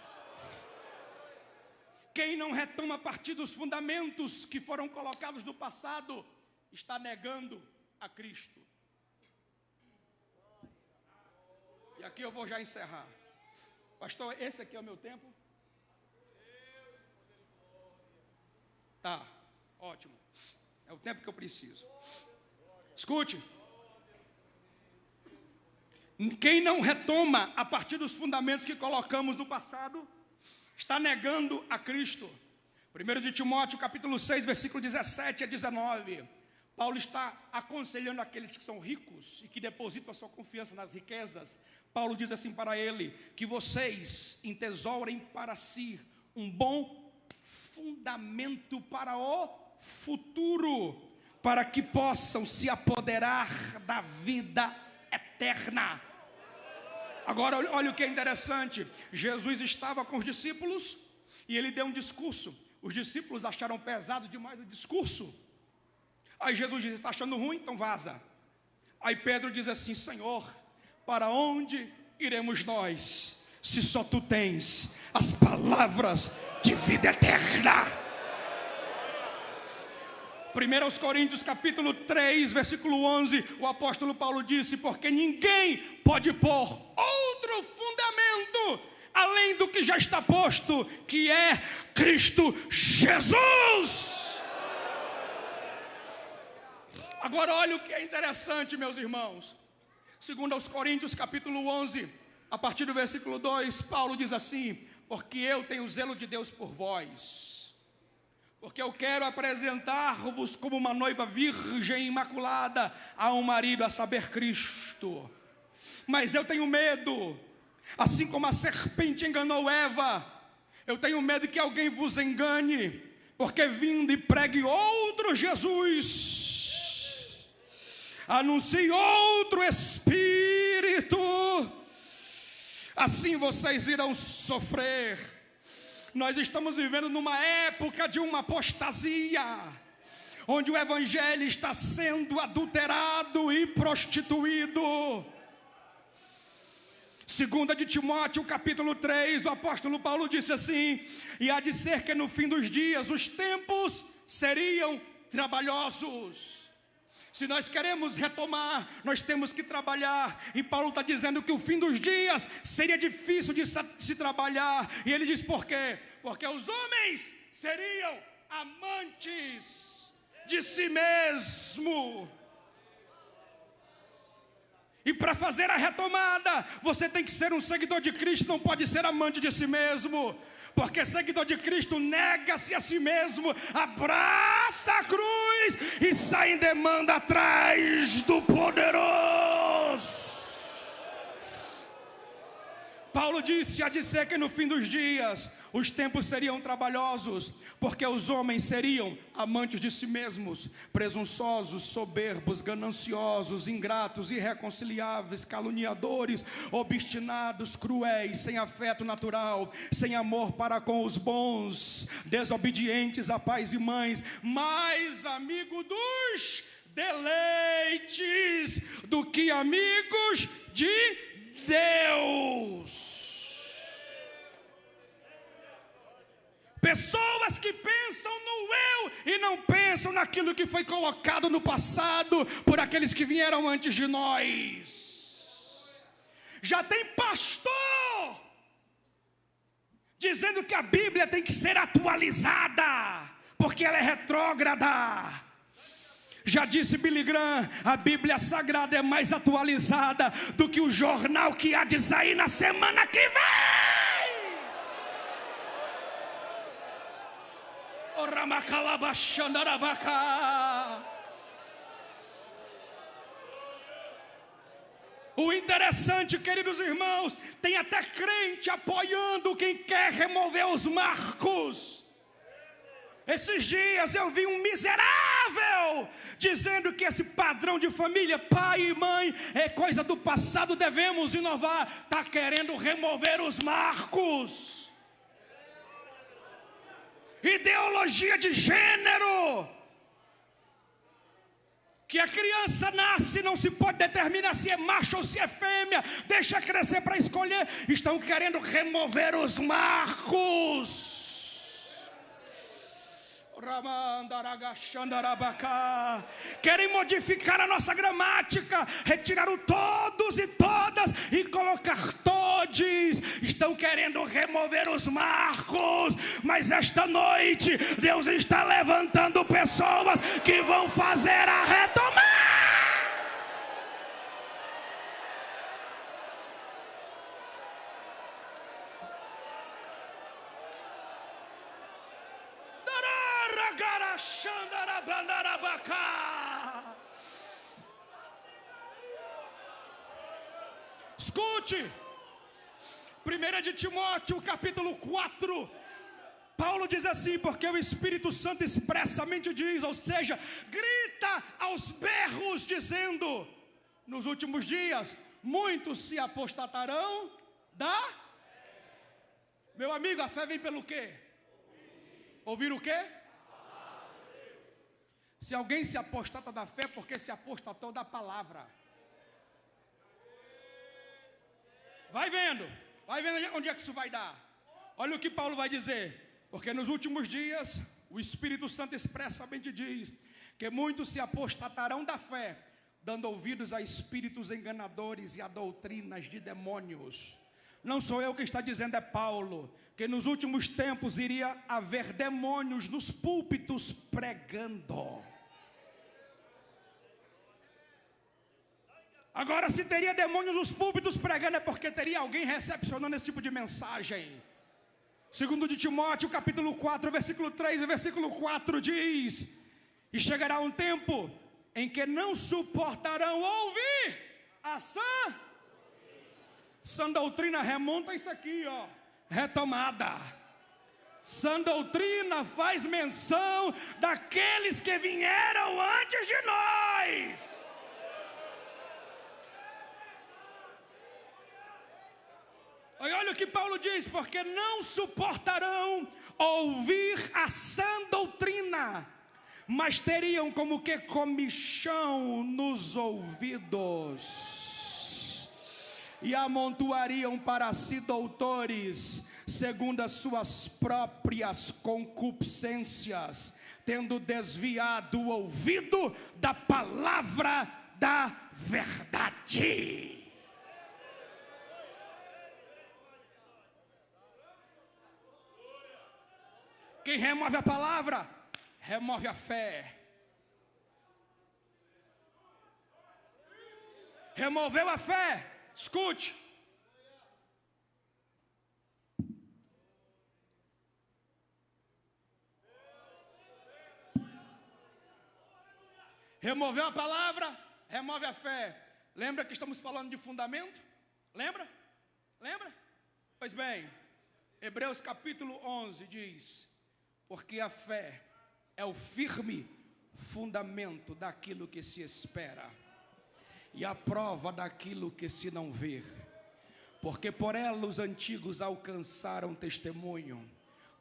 Quem não retoma a partir dos fundamentos que foram colocados no passado, está negando a Cristo. E aqui eu vou já encerrar. Pastor, esse aqui é o meu tempo? Tá, ótimo. É o tempo que eu preciso. Escute. Quem não retoma a partir dos fundamentos que colocamos no passado, está negando a Cristo. 1 de Timóteo capítulo 6, versículo 17 a 19. Paulo está aconselhando aqueles que são ricos e que depositam a sua confiança nas riquezas. Paulo diz assim para ele: que vocês entesourem para si um bom fundamento para o futuro, para que possam se apoderar da vida eterna. Agora olha o que é interessante. Jesus estava com os discípulos e ele deu um discurso. Os discípulos acharam pesado demais o discurso. Aí Jesus diz: está achando ruim? Então vaza. Aí Pedro diz assim: Senhor, para onde iremos nós, se só tu tens as palavras de vida eterna? 1 Coríntios capítulo 3, versículo 11, o apóstolo Paulo disse: porque ninguém pode pôr outro fundamento além do que já está posto, que é Cristo Jesus. Agora olha o que é interessante, meus irmãos. 2 Coríntios capítulo 11, a partir do versículo 2, Paulo diz assim: porque eu tenho zelo de Deus por vós, porque eu quero apresentar-vos como uma noiva virgem imaculada a um marido, a saber, Cristo. Mas eu tenho medo, assim como a serpente enganou Eva, eu tenho medo que alguém vos engane, porque vindo e pregue outro Jesus, anuncie outro Espírito, assim vocês irão sofrer. Nós estamos vivendo numa época de uma apostasia, onde o evangelho está sendo adulterado e prostituído. 2 de Timóteo capítulo 3, o apóstolo Paulo disse assim: e há de ser que no fim dos dias os tempos seriam trabalhosos. Se nós queremos retomar, nós temos que trabalhar. E Paulo está dizendo que o fim dos dias seria difícil de se trabalhar. E ele diz por quê? Porque os homens seriam amantes de si mesmo. E para fazer a retomada, você tem que ser um seguidor de Cristo, não pode ser amante de si mesmo. Porque seguidor de Cristo nega-se a si mesmo, abraça a cruz e sai em demanda atrás do poderoso. Paulo disse: há de ser que no fim dos dias os tempos seriam trabalhosos, porque os homens seriam amantes de si mesmos, presunçosos, soberbos, gananciosos, ingratos, irreconciliáveis, caluniadores, obstinados, cruéis, sem afeto natural, sem amor para com os bons, desobedientes a pais e mães, mais amigo dos deleites do que amigos de Deus. Pessoas que pensam no eu e não pensam naquilo que foi colocado no passado por aqueles que vieram antes de nós. Já tem pastor dizendo que a Bíblia tem que ser atualizada, porque ela é retrógrada. Já disse Billy Graham, a Bíblia Sagrada é mais atualizada do que o jornal que há de sair na semana que vem. O interessante, queridos irmãos, tem até crente apoiando quem quer remover os marcos. Esses dias eu vi um miserável dizendo que esse padrão de família, pai e mãe, é coisa do passado, devemos inovar. Está querendo remover os marcos. Ideologia de gênero, que a criança nasce, não se pode determinar se é macho ou se é fêmea, deixa crescer para escolher. Estão querendo remover os marcos. Querem modificar a nossa gramática, retirar o todos e todas e colocar todes. Estão querendo remover os marcos, mas esta noite Deus está levantando pessoas que vão fazer a retomada. Escute, 1 de Timóteo capítulo 4, Paulo diz assim: porque o Espírito Santo expressamente diz, ou seja, grita aos berros dizendo, nos últimos dias muitos se apostatarão da... Meu amigo, a fé vem pelo quê? Ouvir o quê? Se alguém se apostata da fé, porque se apostatou da palavra. Vai vendo onde é que isso vai dar. Olha o que Paulo vai dizer: porque nos últimos dias o Espírito Santo expressamente diz que muitos se apostatarão da fé, dando ouvidos a espíritos enganadores e a doutrinas de demônios. Não sou eu que está dizendo, é Paulo, que nos últimos tempos iria haver demônios nos púlpitos pregando. Agora, se teria demônios nos púlpitos pregando, é porque teria alguém recepcionando esse tipo de mensagem. 2 de Timóteo, capítulo 4, versículo 3 e versículo 4 diz: e chegará um tempo em que não suportarão ouvir a sã doutrina. Remonta isso aqui, ó, retomada. Sã doutrina faz menção daqueles que vieram antes de nós. Olha o que Paulo diz: porque não suportarão ouvir a sã doutrina, mas teriam como que comichão nos ouvidos, e amontoariam para si doutores, segundo as suas próprias concupiscências, tendo desviado o ouvido da palavra da verdade. Quem remove a palavra, remove a fé. removeu a fé. Escute. Removeu a palavra, remove a fé. Lembra que estamos falando de fundamento? Lembra? Pois bem, Hebreus capítulo 11 diz: porque a fé é o firme fundamento daquilo que se espera e a prova daquilo que se não vê. Porque por ela os antigos alcançaram testemunho.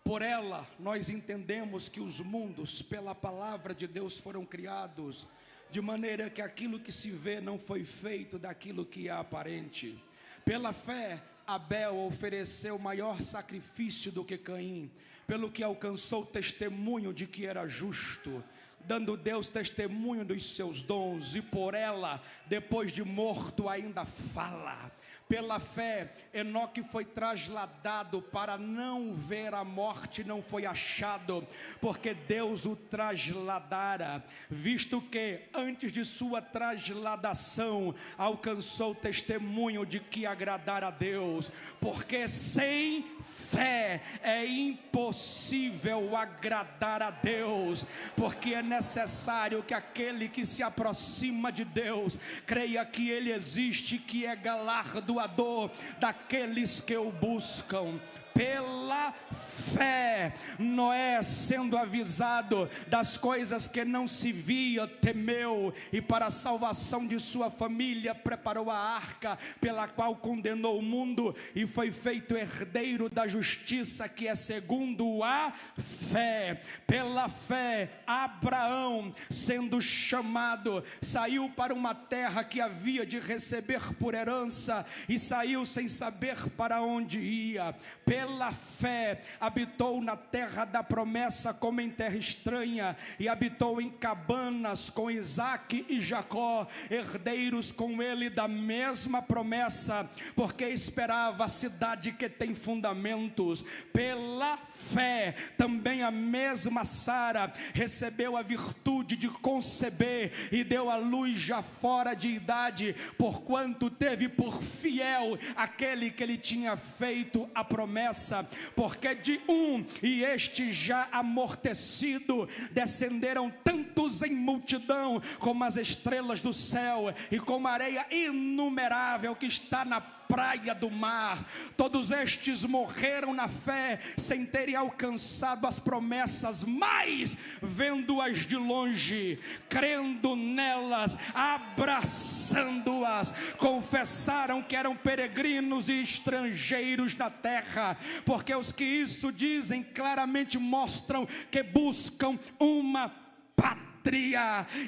Por ela nós entendemos que os mundos pela palavra de Deus foram criados, de maneira que aquilo que se vê não foi feito daquilo que é aparente. Pela fé Abel ofereceu maior sacrifício do que Caim, pelo que alcançou testemunho de que era justo, dando Deus testemunho dos seus dons, e por ela, depois de morto, ainda fala. Pela fé, Enoque foi trasladado para não ver a morte, não foi achado, porque Deus o trasladara, visto que antes de sua trasladação, alcançou testemunho de que agradara a Deus, porque sem fé é impossível agradar a Deus, porque é necessário que aquele que se aproxima de Deus creia que Ele existe, que é galardoador daqueles que o buscam. Pela fé, Noé, sendo avisado das coisas que não se via, temeu, e para a salvação de sua família preparou a arca, pela qual condenou o mundo, e foi feito herdeiro da justiça, que é segundo a fé. Pela fé, Abraão, sendo chamado, saiu para uma terra que havia de receber por herança, e saiu sem saber para onde ia. Pela fé, habitou na terra da promessa como em terra estranha, e habitou em cabanas com Isaque e Jacó, herdeiros com ele da mesma promessa, porque esperava a cidade que tem fundamentos. Pela fé, também a mesma Sara recebeu a virtude de conceber, e deu à luz já fora de idade, porquanto teve por fiel aquele que lhe tinha feito a promessa. Porque de um, e este já amortecido, descenderam tantos em multidão como as estrelas do céu, e como a areia inumerável que está na praia do mar. Todos estes morreram na fé, sem terem alcançado as promessas, mas vendo-as de longe, crendo nelas, abraçando-as, confessaram que eram peregrinos e estrangeiros na terra, porque os que isso dizem claramente mostram que buscam uma pátria.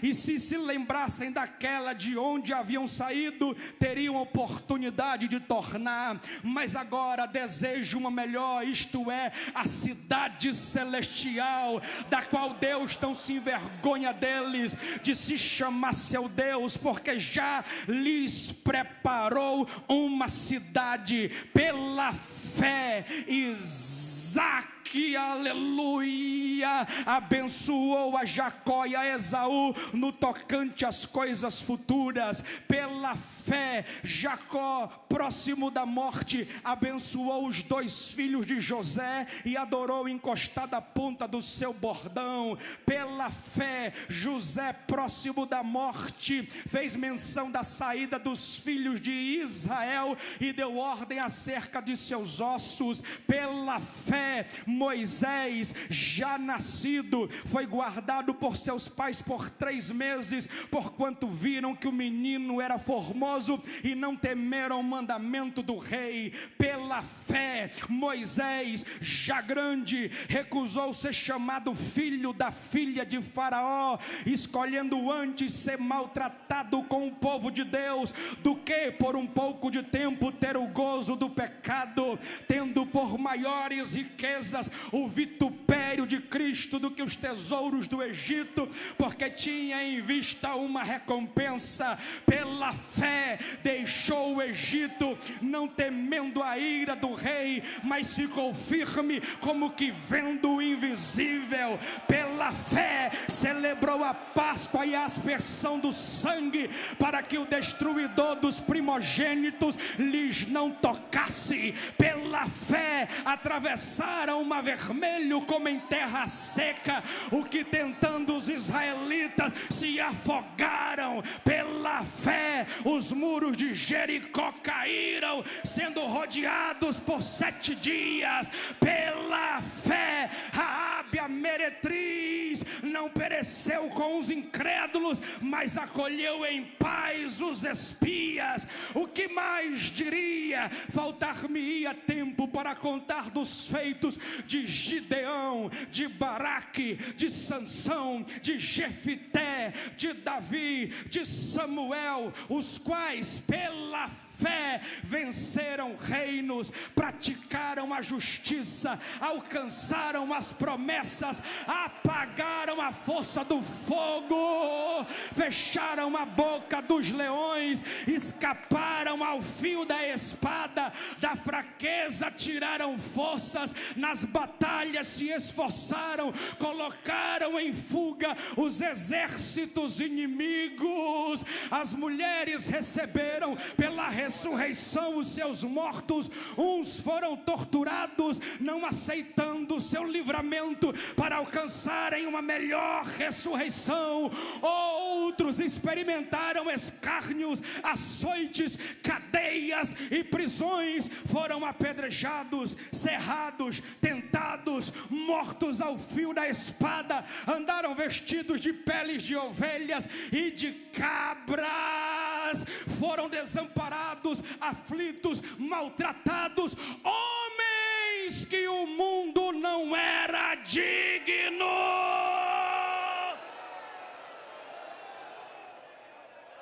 E se lembrassem daquela de onde haviam saído, teriam oportunidade de tornar, mas agora desejam uma melhor, isto é, a cidade celestial, da qual Deus não se envergonha deles de se chamar seu Deus, porque já lhes preparou uma cidade. Pela fé, Isaque, aleluia, abençoou a Jacó e a Esaú no tocante às coisas futuras. Pela fé, Jacó, próximo da morte, abençoou os 2 filhos de José e adorou encostado à ponta do seu bordão. Pela fé, José, próximo da morte, fez menção da saída dos filhos de Israel e deu ordem acerca de seus ossos. Pela fé, Moisés, já nascido, foi guardado por seus pais por 3 meses, porquanto viram que o menino era formoso e não temeram o mandamento do rei. Pela fé, Moisés, já grande, recusou ser chamado filho da filha de Faraó, escolhendo antes ser maltratado com o povo de Deus, do que por um pouco de tempo ter o gozo do pecado, tendo por maiores riquezas o vitupério império de Cristo do que os tesouros do Egito, porque tinha em vista uma recompensa. Pela fé deixou o Egito, não temendo a ira do rei, mas ficou firme como que vendo o invisível. Pela fé celebrou a Páscoa e a aspersão do sangue, para que o destruidor dos primogênitos lhes não tocasse. Pela fé atravessaram o mar vermelho como em terra seca, o que tentando os israelitas se afogaram. Pela fé os muros de Jericó caíram, sendo rodeados por 7 dias. Pela fé Raabe a meretriz não pereceu com os incrédulos, mas acolheu em paz os espias. O que mais diria? Faltar-me-ia tempo para contar dos feitos de Gideão, de Baraque, de Sansão, de Jefité, de Davi, de Samuel, os quais pela fé venceram reinos, praticaram a justiça, alcançaram as promessas, apagaram a força do fogo, fecharam a boca dos leões, escaparam ao fio da espada, da fraqueza tiraram forças, nas batalhas se esforçaram, colocaram em fuga os exércitos inimigos. As mulheres receberam pela ressurreição os seus mortos. Uns foram torturados, não aceitando o seu livramento para alcançarem uma melhor ressurreição. Outros experimentaram escárnios, açoites, cadeias e prisões. Foram apedrejados, cerrados, tentados, mortos ao fio da espada. Andaram vestidos de peles de ovelhas e de cabras. Foram desamparados, aflitos, maltratados, homens que o mundo não era digno.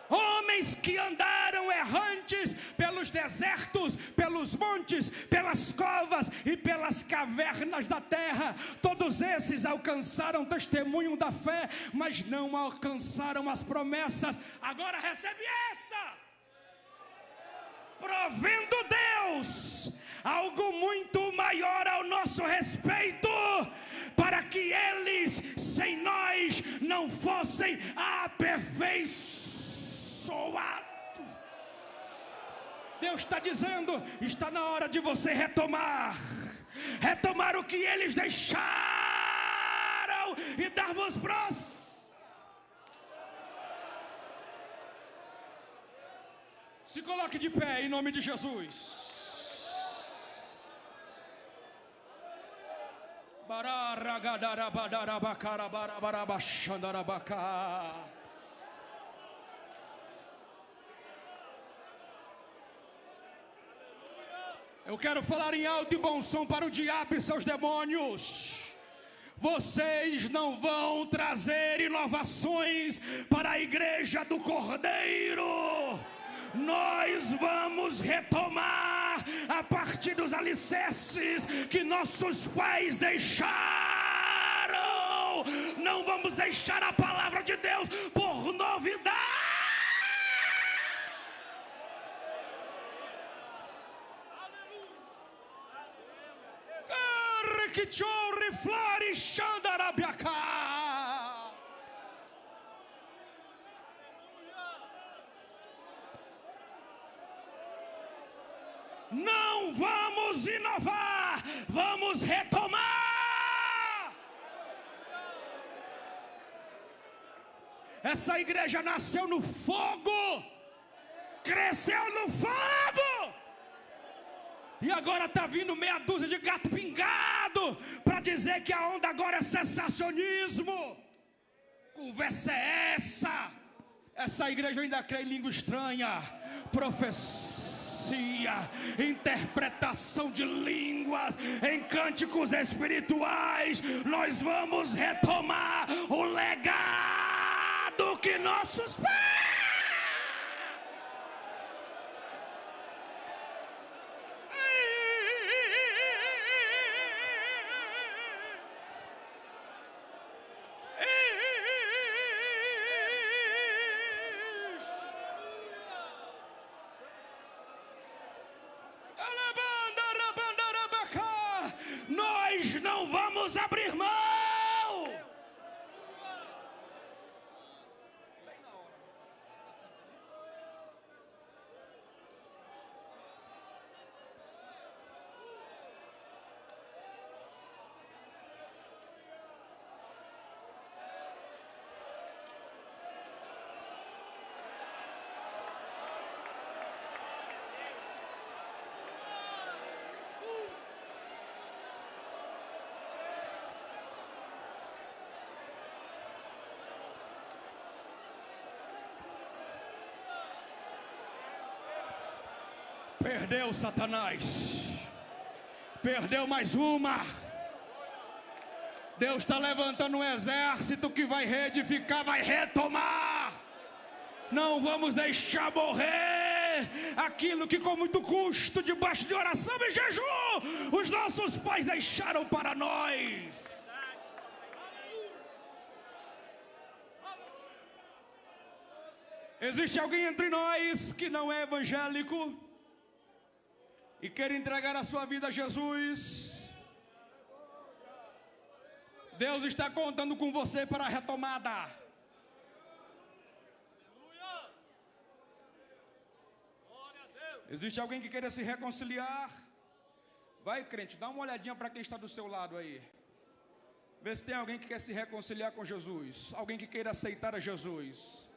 Homens que andaram errantes pelos desertos, pelos montes, pelas covas e pelas cavernas da terra. Todos esses alcançaram testemunho da fé, mas não alcançaram as promessas. Agora recebe essa: provendo Deus algo muito maior ao nosso respeito, para que eles sem nós não fossem aperfeiçoados. Deus está dizendo: está na hora de você retomar o que eles deixaram e darmos próximo. Se coloque de pé em nome de Jesus. Eu quero falar em alto e bom som para o diabo e seus demônios. Vocês não vão trazer inovações para a igreja do Cordeiro. Nós vamos retomar a partir dos alicerces que nossos pais deixaram. Não vamos deixar a palavra de Deus por novidade. Não vamos inovar, vamos retomar. Essa igreja nasceu no fogo, cresceu no fogo, e agora está vindo meia dúzia de gato pingado para dizer que a onda agora é sensacionismo. Conversa é essa? Essa igreja ainda crê em língua estranha, profecia, interpretação de línguas, em cânticos espirituais. Nós vamos retomar o legado que nossos pais. nós não vamos abrir mão. Perdeu, Satanás. Perdeu mais uma. Deus está levantando um exército que vai reedificar, vai retomar. Não vamos deixar morrer aquilo que com muito custo, debaixo de oração e jejum, os nossos pais deixaram para nós. Existe alguém entre nós que não é evangélico e quer entregar a sua vida a Jesus? Deus está contando com você para a retomada. Existe alguém que queira se reconciliar? Vai, crente, dá uma olhadinha para quem está do seu lado aí. Vê se tem alguém que quer se reconciliar com Jesus. Alguém que queira aceitar a Jesus.